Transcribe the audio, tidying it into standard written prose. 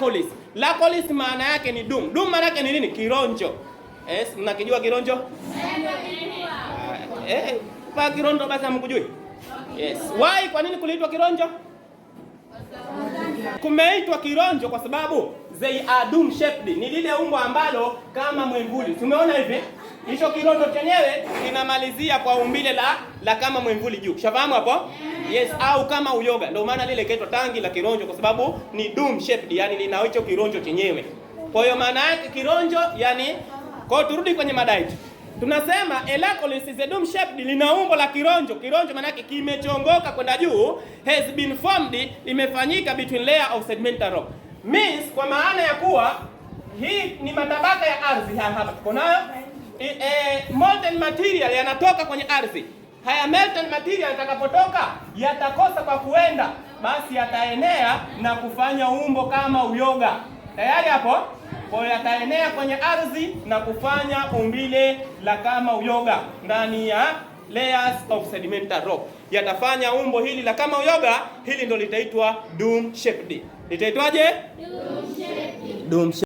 Lacolis. Lacolis maana yake ni dum. Dum maana yake ni nini? Kironjo. Yes, mnakijua kironjo? Pa kironjo basi hamkujui? Yes. Why, kwa nini kuliitwa kironjo? Kumeitwa kironjo kwa sababu they are dome shaped. Ni lile umbo ambalo kama mwemvuli. Tumeona hivi? Hicho kironjo chenyewe kinamalizia kwa umbile la kama mwemvuli juu. Shafahamu hapo? Yes, au kama uyoga. Ndio maana lile kaitwa tangi la kironjo kwa sababu ni dome shaped, yani lina hicho kironjo chenyewe. Kwa hiyo maana yake kironjo, yani kwa turudi kwenye madai. Tunasema Lacolis is a dome shaped, lina umbo la kironjo. Kironjo maana yake kimechongoka kwenda juu, has been formed, imefanyika between layer of sedimentary rock. Means kwa maana ya kuwa hii ni matabaka ya ardhi hapa tuko nayo. Molten material yanatoka kwenye ardhi. Haya molten material yatakapotoka yatakosa kwa kuenda, basi yataenea na kufanya umbo kama uyoga. Tayari hapo? Kwa hiyo yataenea kwenye ardhi na kufanya umbile la kama uyoga ndani ya layers of sedimentary rock. Yatafanya umbo hili la kama uyoga, hili ndo litaitwa dome shaped. Litaitwaje? Dome shaped.